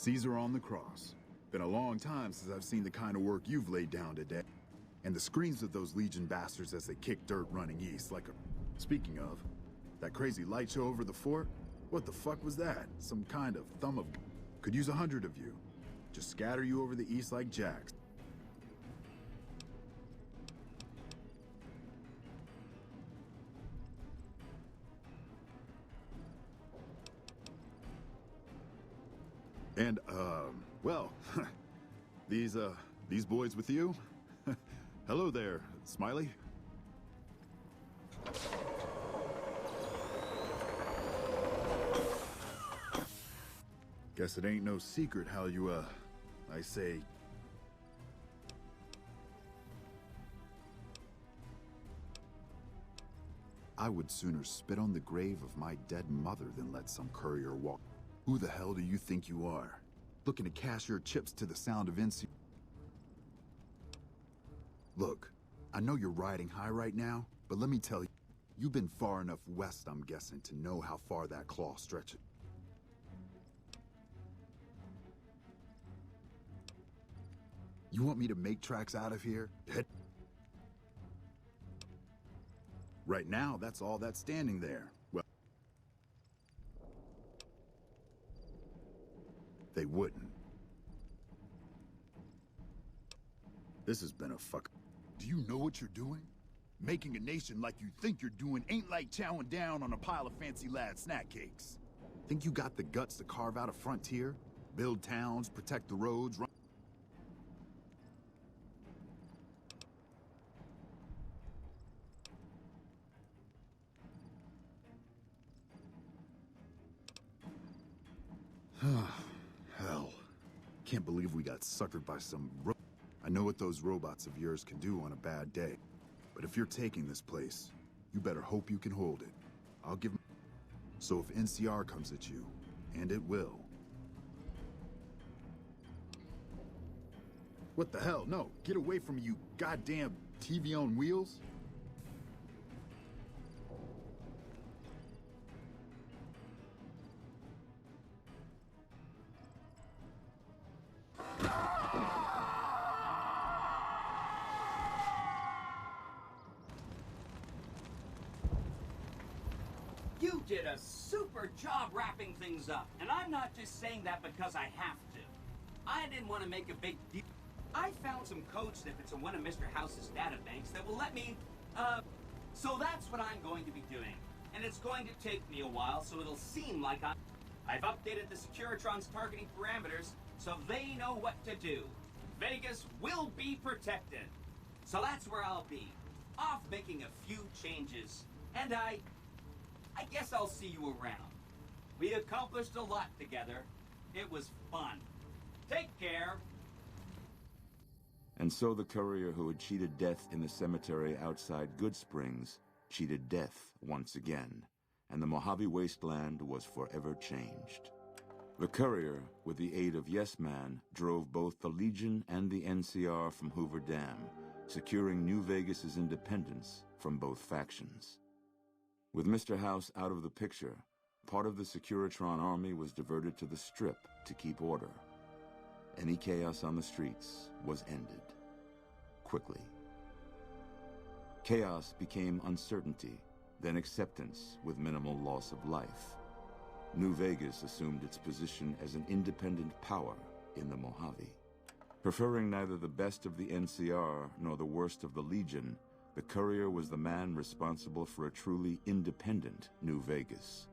Caesar on the cross. Been a long time since I've seen the kind of work you've laid down today. And the screams of those Legion bastards as they kick dirt running east like a... Speaking of, that crazy light show over the fort? What the fuck was that? Some kind of thumb of... Could use 100 of you. Just scatter you over the east like jacks. And, well, these boys with you? Hello there, Smiley. Guess it ain't no secret how you, I say... I would sooner spit on the grave of my dead mother than let some courier walk. Who the hell do you think you are? Looking to cash your chips to the sound of NC... Look, I know you're riding high right now, but let me tell you, you've been far enough west, I'm guessing, to know how far that claw stretches. You want me to make tracks out of here? Right now, that's all that's standing there. Well, they wouldn't. This has been a fuck. Do you know what you're doing? Making a nation like you think you're doing ain't like chowing down on a pile of fancy lad snack cakes. Think you got the guts to carve out a frontier? Build towns, protect the roads, run... Hell. Can't believe we got suckered by some I know what those robots of yours can do on a bad day. But if you're taking this place, you better hope you can hold it. I'll give... So if NCR comes at you, and it will... What the hell? No, get away from me, you goddamn TV on wheels. You did a super job wrapping things up, and I'm not just saying that because I have to. I didn't want to make a big deal. I found some code snippets in one of Mr. House's databanks that will let me, so that's what I'm going to be doing. And it's going to take me a while, so it'll seem like I've updated the Securitron's targeting parameters, so they know what to do. Vegas will be protected. So that's where I'll be, off making a few changes. And I guess I'll see you around. We accomplished a lot together. It was fun. Take care. And so the courier who had cheated death in the cemetery outside Goodsprings cheated death once again, and the Mojave Wasteland was forever changed. The courier, with the aid of Yes Man, drove both the Legion and the NCR from Hoover Dam, securing New Vegas's independence from both factions. With Mr. House out of the picture, part of the Securitron army was diverted to the Strip to keep order. Any chaos on the streets was ended. Quickly. Chaos became uncertainty, then acceptance with minimal loss of life. New Vegas assumed its position as an independent power in the Mojave. Preferring neither the best of the NCR nor the worst of the Legion, the courier was the man responsible for a truly independent New Vegas.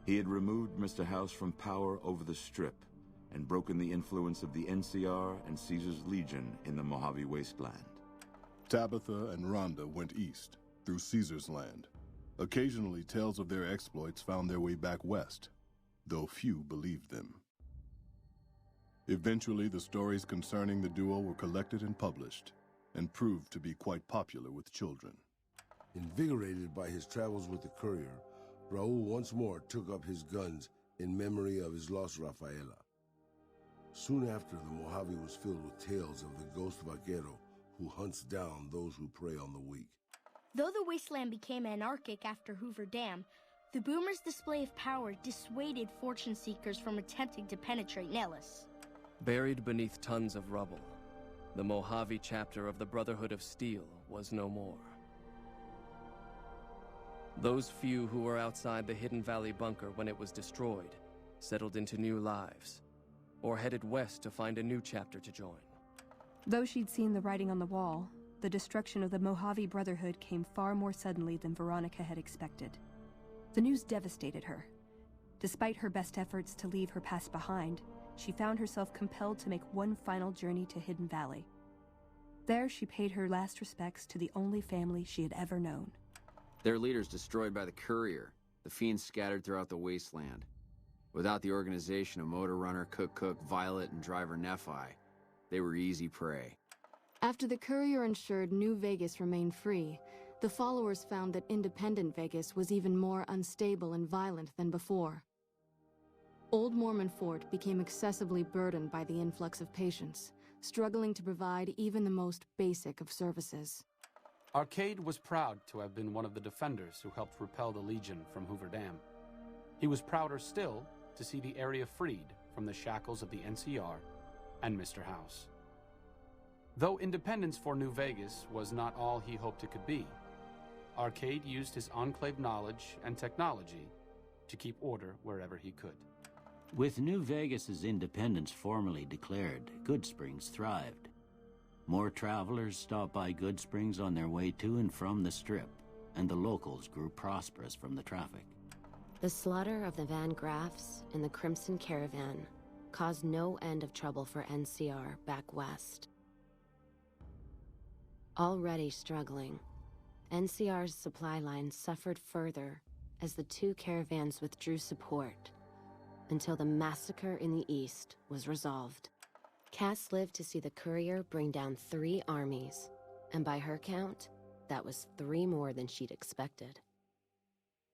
He had removed Mr. House from power over the Strip and broken the influence of the NCR and Caesar's Legion in the Mojave Wasteland. Tabitha and Rhonda went east, through Caesar's land. Occasionally, tales of their exploits found their way back west, though few believed them. Eventually, the stories concerning the duo were collected and published, and proved to be quite popular with children. Invigorated by his travels with the courier, Raul once more took up his guns in memory of his lost Rafaela. Soon after, the Mojave was filled with tales of the ghost vaquero who hunts down those who prey on the weak. Though the wasteland became anarchic after Hoover Dam, The Boomers' display of power dissuaded fortune seekers from attempting to penetrate Nellis. Buried beneath tons of rubble, the Mojave chapter of the Brotherhood of Steel was no more. Those few who were outside the Hidden Valley bunker when it was destroyed settled into new lives, or headed west to find a new chapter to join. Though she'd seen the writing on the wall, the destruction of the Mojave Brotherhood came far more suddenly than Veronica had expected. The news devastated her. Despite her best efforts to leave her past behind, she found herself compelled to make one final journey to Hidden Valley. There, she paid her last respects to the only family she had ever known. Their leaders destroyed by the Courier, the fiends scattered throughout the wasteland. Without the organization of Motor Runner, Cook, Violet, and Driver Nephi, they were easy prey. After the Courier ensured New Vegas remained free, the followers found that independent Vegas was even more unstable and violent than before. Old Mormon Fort became excessively burdened by the influx of patients, struggling to provide even the most basic of services. Arcade was proud to have been one of the defenders who helped repel the Legion from Hoover Dam. He was prouder still to see the area freed from the shackles of the NCR and Mr. House. Though independence for New Vegas was not all he hoped it could be, Arcade used his enclave knowledge and technology to keep order wherever he could. With New Vegas's independence formally declared, Goodsprings thrived. More travelers stopped by Goodsprings on their way to and from the Strip, and the locals grew prosperous from the traffic. The slaughter of the Van Graffs and the Crimson Caravan caused no end of trouble for NCR back west. Already struggling, NCR's supply line suffered further as the two caravans withdrew support until the massacre in the east was resolved. Cass lived to see the Courier bring down 3 armies, and by her count, that was 3 more than she'd expected.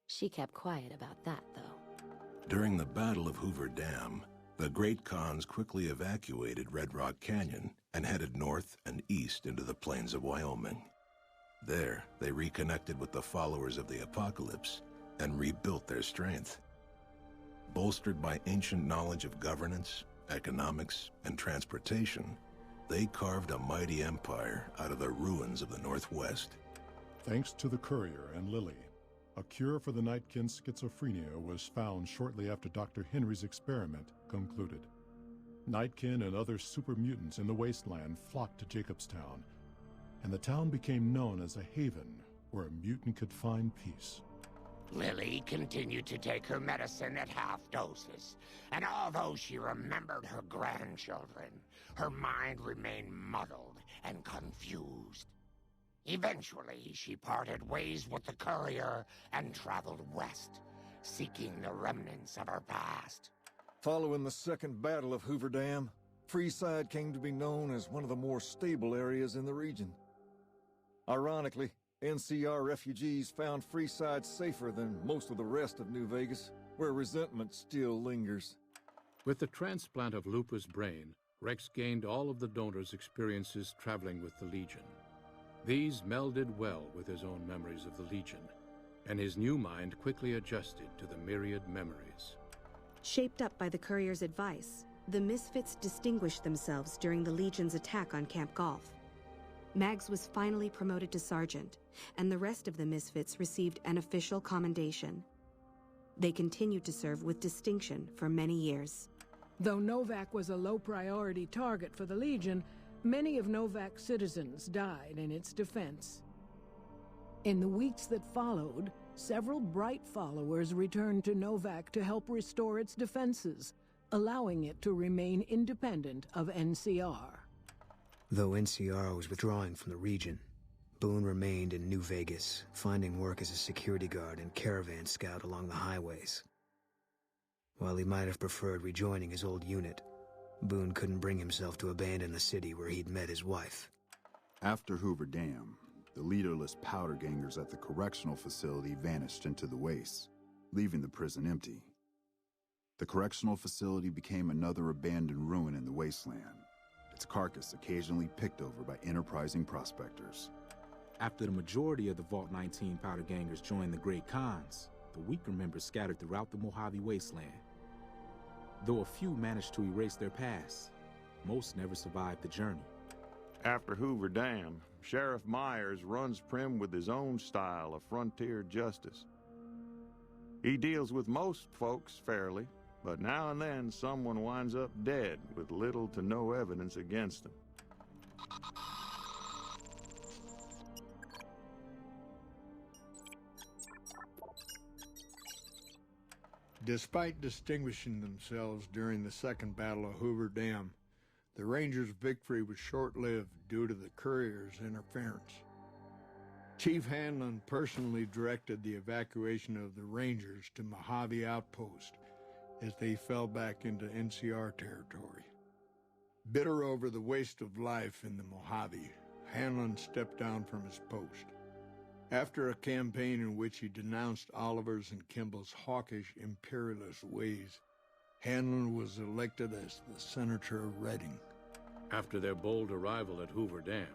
She kept quiet about that, though. During the Battle of Hoover Dam, the Great Khans quickly evacuated Red Rock Canyon and headed north and east into the plains of Wyoming. There, they reconnected with the followers of the Apocalypse and rebuilt their strength. Bolstered by ancient knowledge of governance, economics, and transportation, they carved a mighty empire out of the ruins of the Northwest. Thanks to the Courier and Lily, a cure for the Nightkin's schizophrenia was found shortly after Dr. Henry's experiment concluded. Nightkin and other super mutants in the wasteland flocked to Jacobstown, and the town became known as a haven where a mutant could find peace. Lily continued to take her medicine at half doses, and although she remembered her grandchildren, her mind remained muddled and confused. Eventually, she parted ways with the Courier and traveled west, seeking the remnants of her past. Following the Second Battle of Hoover Dam, Freeside came to be known as one of the more stable areas in the region. Ironically, NCR refugees found Freeside safer than most of the rest of New Vegas, where resentment still lingers. With the transplant of Lupa's brain, Rex gained all of the donor's experiences traveling with the Legion. These melded well with his own memories of the Legion, and his new mind quickly adjusted to the myriad memories. Shaped up by the Courier's advice, the Misfits distinguished themselves during the Legion's attack on Camp Golf. Mags was finally promoted to sergeant, and the rest of the Misfits received an official commendation. They continued to serve with distinction for many years. Though Novak was a low-priority target for the Legion, many of Novak's citizens died in its defense. In the weeks that followed, several bright followers returned to Novak to help restore its defenses, allowing it to remain independent of NCR. Though NCR was withdrawing from the region, Boone remained in New Vegas, finding work as a security guard and caravan scout along the highways. While he might have preferred rejoining his old unit, Boone couldn't bring himself to abandon the city where he'd met his wife. After Hoover Dam, the leaderless powder gangers at the correctional facility vanished into the wastes, leaving the prison empty. The correctional facility became another abandoned ruin in the wasteland, its carcass occasionally picked over by enterprising prospectors. After the majority of the Vault 19 powder gangers joined the Great Khans, of weaker members scattered throughout the Mojave Wasteland. Though a few managed to erase their past, most never survived the journey. After Hoover Dam, Sheriff Myers runs Primm with his own style of frontier justice. He deals with most folks fairly, but now and then someone winds up dead with little to no evidence against them. Despite distinguishing themselves during the Second Battle of Hoover Dam, the Rangers' victory was short-lived due to the Courier's interference. Chief Hanlon personally directed the evacuation of the Rangers to Mojave Outpost as they fell back into NCR territory. Bitter over the waste of life in the Mojave, Hanlon stepped down from his post. After a campaign in which he denounced Oliver's and Kimball's hawkish, imperialist ways, Hanlon was elected as the Senator of Reading. After their bold arrival at Hoover Dam,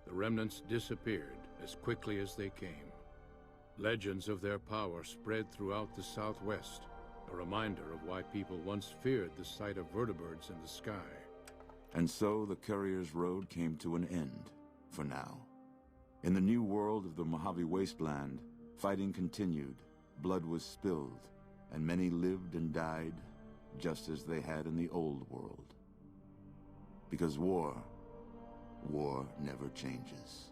the remnants disappeared as quickly as they came. Legends of their power spread throughout the Southwest, a reminder of why people once feared the sight of vertibirds in the sky. And so the Courier's road came to an end, for now. In the new world of the Mojave Wasteland, fighting continued, blood was spilled, and many lived and died just as they had in the old world. Because war never changes.